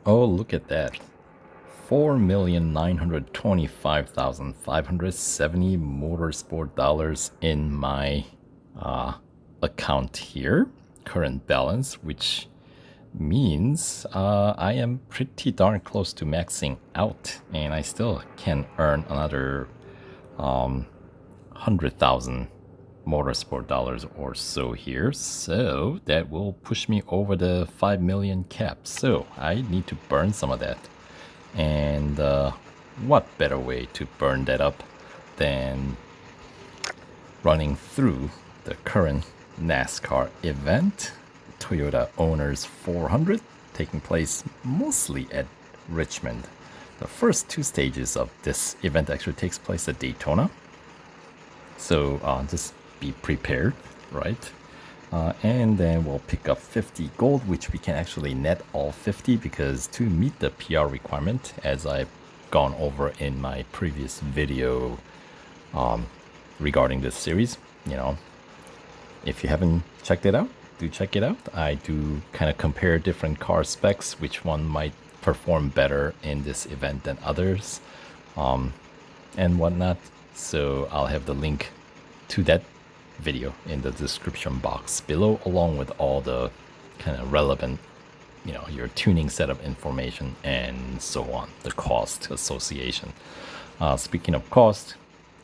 Oh, look at that. 4,925,570 motorsport dollars in my account here. Current balance, which means I am pretty darn close to maxing out, and I still can earn another 100,000 motorsport dollars or so here. So that will push me over the 5 million cap. So I need to burn some of that. And what better way to burn that up than running through the current NASCAR event, Toyota Owners 400, taking place mostly at Richmond. The first two stages of this event actually takes place at Daytona. So just be prepared, right? And then we'll pick up 50 gold, which we can actually net all 50 because to meet the PR requirement, as I've gone over in my previous video regarding this series, if you haven't checked it out, do check it out. I do kind of compare different car specs, which one might perform better in this event than others, and whatnot. So I'll have the link to that video in the description box below, along with all the kind of relevant, your tuning setup information and so on, the cost association. Speaking of cost,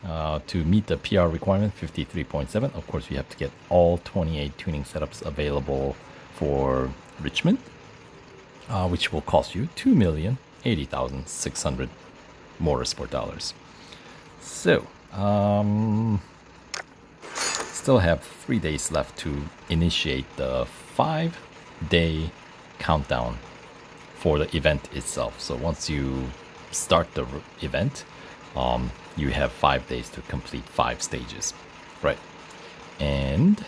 to meet the PR requirement, 53.7, of course, you have to get all 28 tuning setups available for Richmond, which will cost you 2,080,600 motorsport dollars. So, still have 3 days left to initiate the 5-day countdown for the event itself. So once you start the event, you have 5 days to complete 5 stages, right? And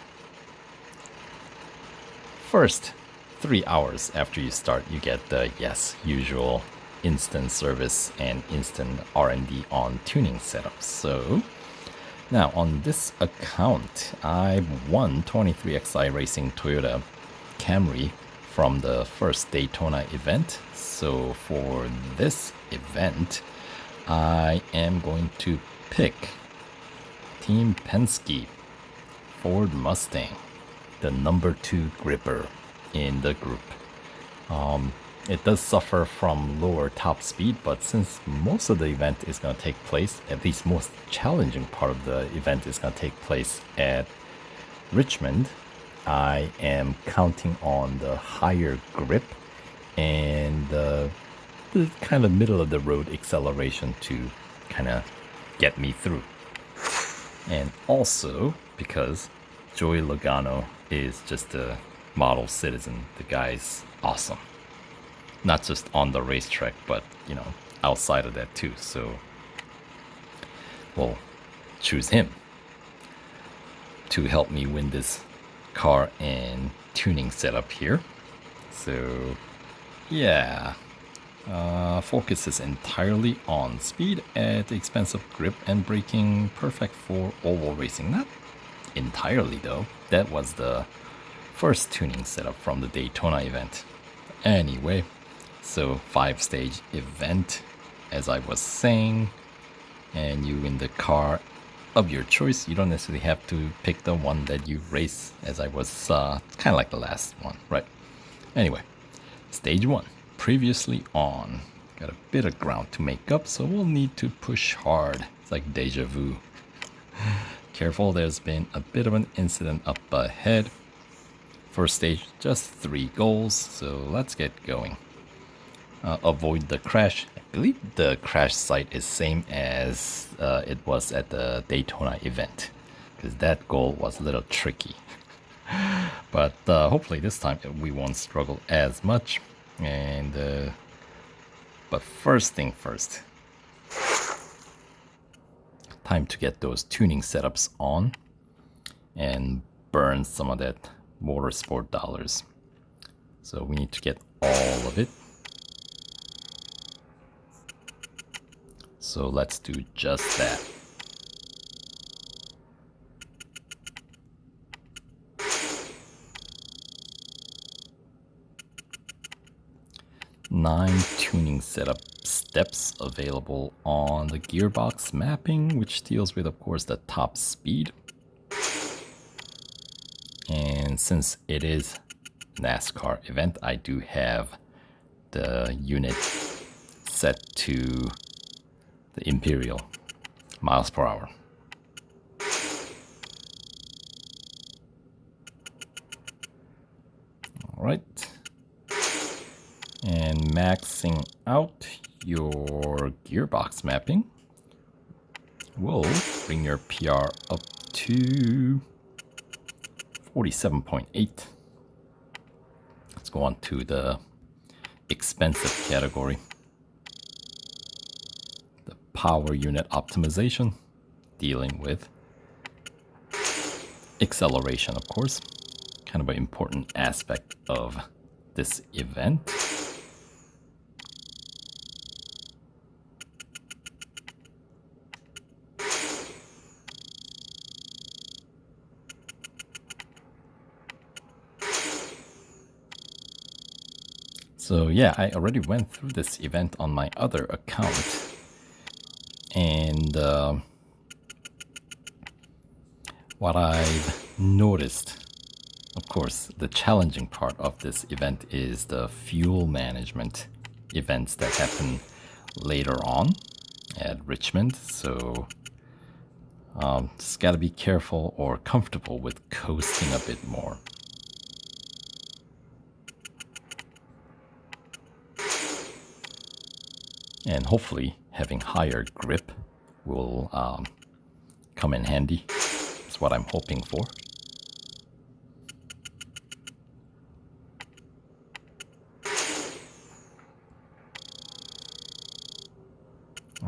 first 3 hours after you start, you get the usual instant service and instant R&D on tuning setups. So now on this account, I won 23XI Racing Toyota Camry from the first Daytona event. So for this event, I am going to pick Team Penske Ford Mustang, the number 2 gripper in the group. It does suffer from lower top speed, but since most of the event is going to take place, at least most challenging part of the event is going to take place at Richmond, I am counting on the higher grip and the kind of middle of the road acceleration to kind of get me through. And also because Joey Logano is just a model citizen. The guy's awesome. Not just on the racetrack, but, outside of that too. So we'll choose him to help me win this car and tuning setup here. So, yeah. Focus is entirely on speed at the expense of grip and braking. Perfect for oval racing. Not entirely, though. That was the first tuning setup from the Daytona event. Anyway, so 5-stage event, as I was saying, and you in the car of your choice. You don't necessarily have to pick the one that you race, as I was kind of like the last one, right? Anyway, stage 1, previously on. Got a bit of ground to make up, so we'll need to push hard. It's like deja vu. Careful, there's been a bit of an incident up ahead. First stage, just 3 goals, so let's get going. Avoid the crash. I believe the crash site is same as it was at the Daytona event, because that goal was a little tricky. But hopefully this time we won't struggle as much. And but first thing first, time to get those tuning setups on and burn some of that motorsport dollars. So we need to get all of it. So let's do just that. 9 tuning setup steps available on the gearbox mapping, which deals with, of course, the top speed. And since it is NASCAR event, I do have the unit set to the Imperial miles per hour. All right. And maxing out your gearbox mapping will bring your PR up to 47.8. Let's go on to the expensive category. The power unit optimization, dealing with acceleration, of course. Kind of an important aspect of this event. So yeah, I already went through this event on my other account, and what I've noticed, of course, the challenging part of this event is the fuel management events that happen later on at Richmond. So just gotta be careful or comfortable with coasting a bit more. And hopefully having higher grip will come in handy. That's what I'm hoping for.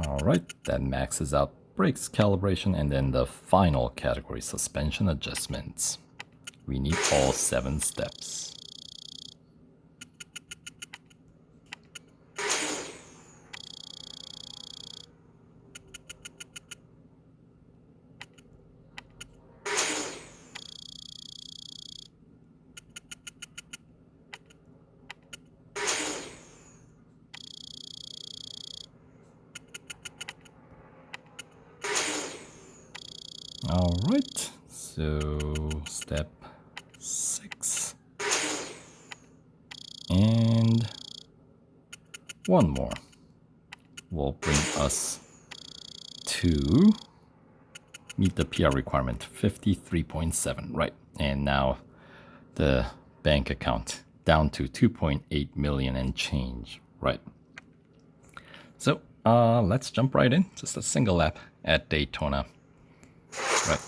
All right, that maxes out brakes calibration, and then the final category, suspension adjustments. We need all 7 steps. All right, so step 6. And one more will bring us to meet the PR requirement, 53.7, right? And now the bank account down to 2.8 million and change, right? So let's jump right in. Just a single lap at Daytona. Right.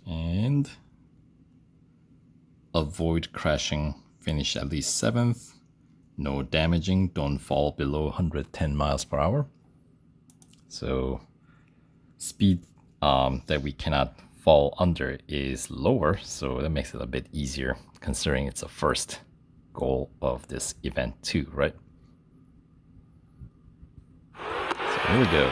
And avoid crashing, finish at least 7th. No damaging, don't fall below 110 miles per hour. So speed that we cannot fall under is lower, so that makes it a bit easier considering it's the first goal of this event too, right? So here we go.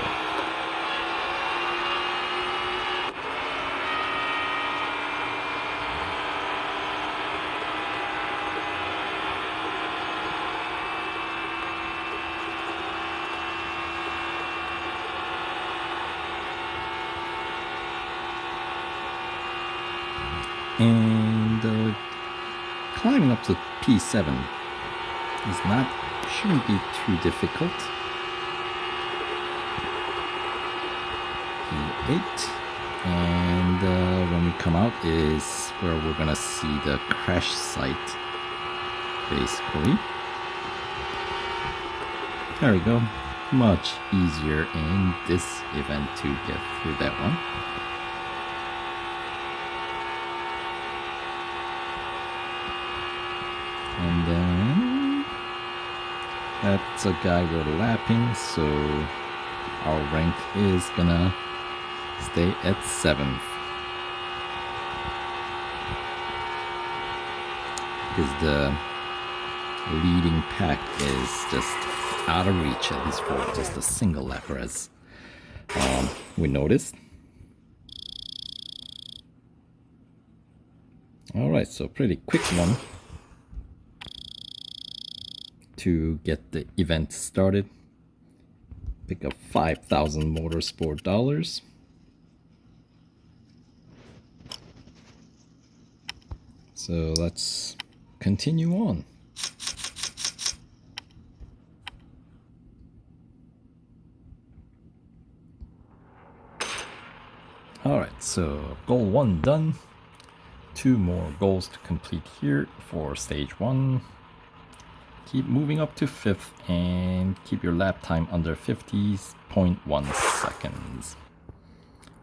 And climbing up to P7 shouldn't be too difficult. P8, and when we come out is where we're gonna see the crash site, basically. There we go. Much easier in this event to get through that one. And then that's a guy we're lapping, so our rank is gonna stay at 7th. Because the leading pack is just out of reach, at least for just a single lapper, as we noticed. Alright, so pretty quick one to get the event started. Pick up 5,000 motorsport dollars. So let's continue on. Alright, so goal 1 done. 2 more goals to complete here for stage 1. Keep moving up to 5th and keep your lap time under 50.1 seconds.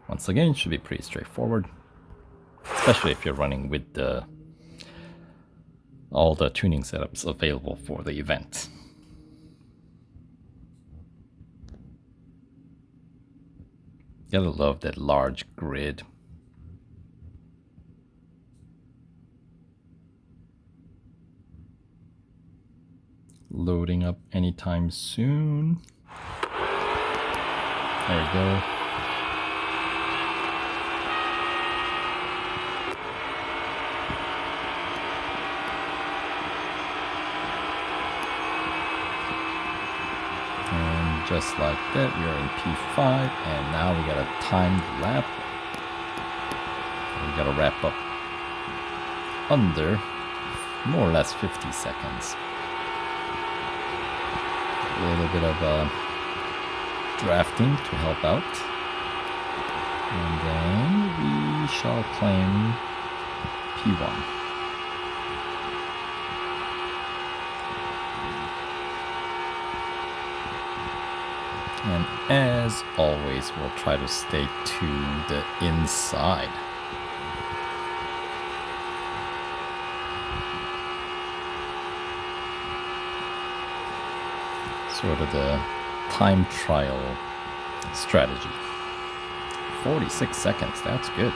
Once again, it should be pretty straightforward, especially if you're running with all the tuning setups available for the event. Gotta love that large grid. Loading up anytime soon. There we go. And just like that, we are in P5, and now we got a timed lap. We gotta wrap up under more or less 50 seconds. A little bit of drafting to help out, and then we shall claim P1. And as always, we'll try to stay to the inside. Sort of the time trial strategy. 46 seconds, that's good.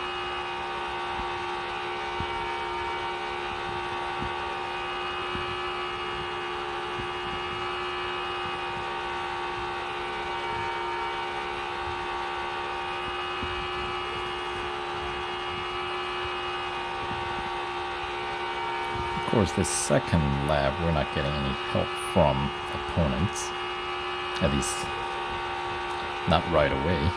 Of course, this second lap, we're not getting any help from opponents. At least, not right away.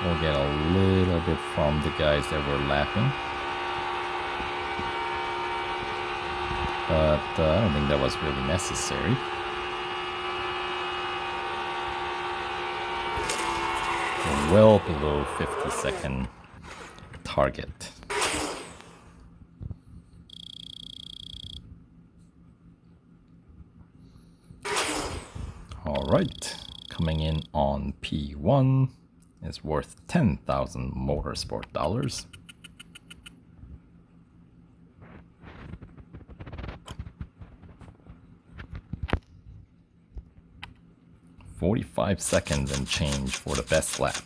We'll get a little bit from the guys that were lapping. But I don't think that was really necessary. We're well below 50-second target. Alright, coming in on P1 is worth 10,000 motorsport dollars. $45 seconds and change for the best lap.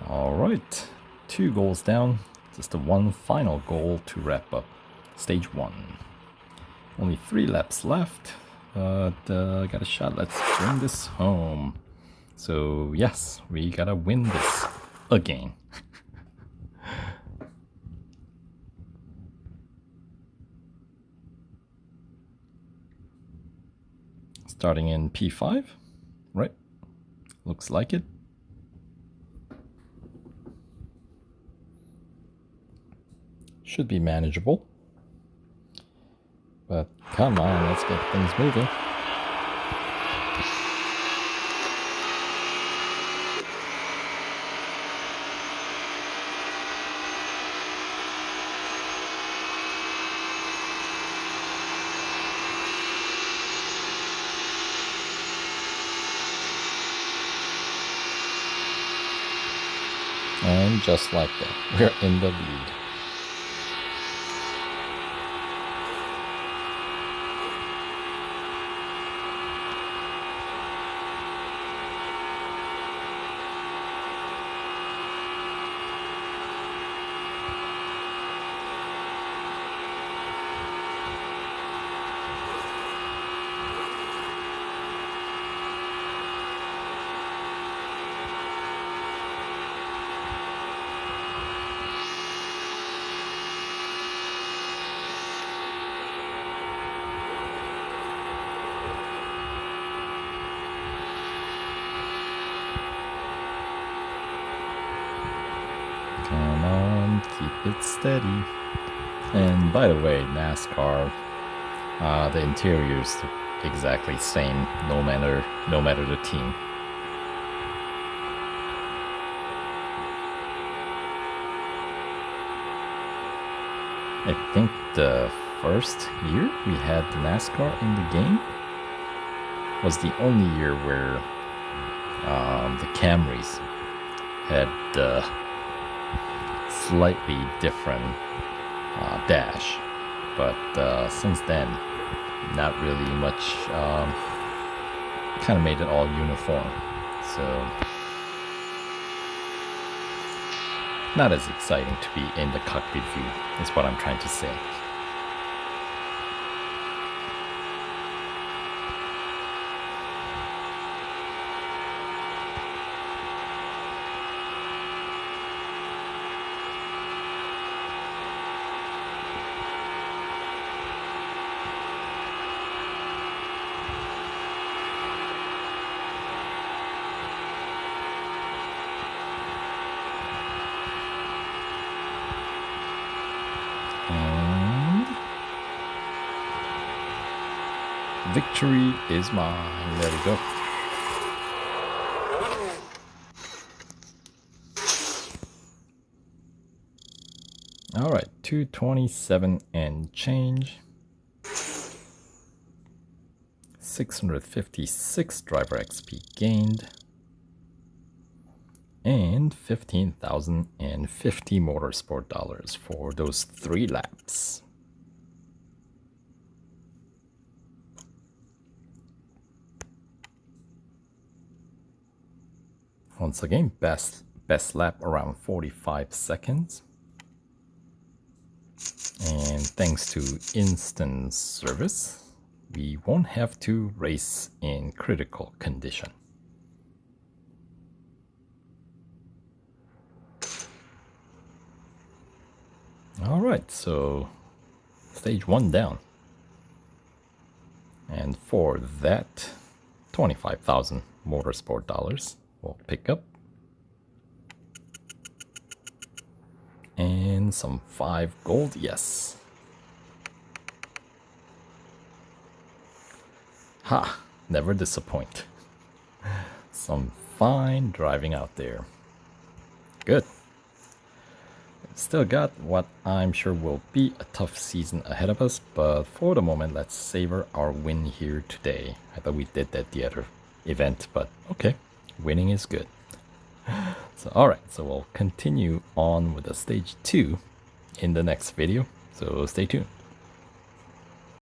Alright, 2 goals down. Just the one final goal to wrap up stage 1. Only 3 laps left, but got a shot. Let's bring this home. So yes, we gotta win this again. Starting in P5, right? Looks like it. Should be manageable. But come on, let's get things moving. And just like that, we're in the lead. keep it steady. And by the way, NASCAR, the interior's exactly same, no matter the team. I think the first year we had NASCAR in the game was the only year where the Camrys had slightly different dash, but since then, not really much. Kind of made it all uniform, so not as exciting to be in the cockpit view, is what I'm trying to say. And victory is mine. There we go. All right, 227 and change. 656 driver XP gained. And 15,050 motorsport dollars for those 3 laps. Once again, best lap around 45 seconds. And thanks to instant service, we won't have to race in critical condition. Alright, so stage 1 down. And for that, 25,000 motorsport dollars we'll pick up. And some 5 gold, yes. Ha! Never disappoint. Some fine driving out there. Good. Still got what I'm sure will be a tough season ahead of us, but for the moment, let's savor our win here today. I thought we did that the other event, but okay, winning is good. So alright, so we'll continue on with the stage 2 in the next video, so stay tuned.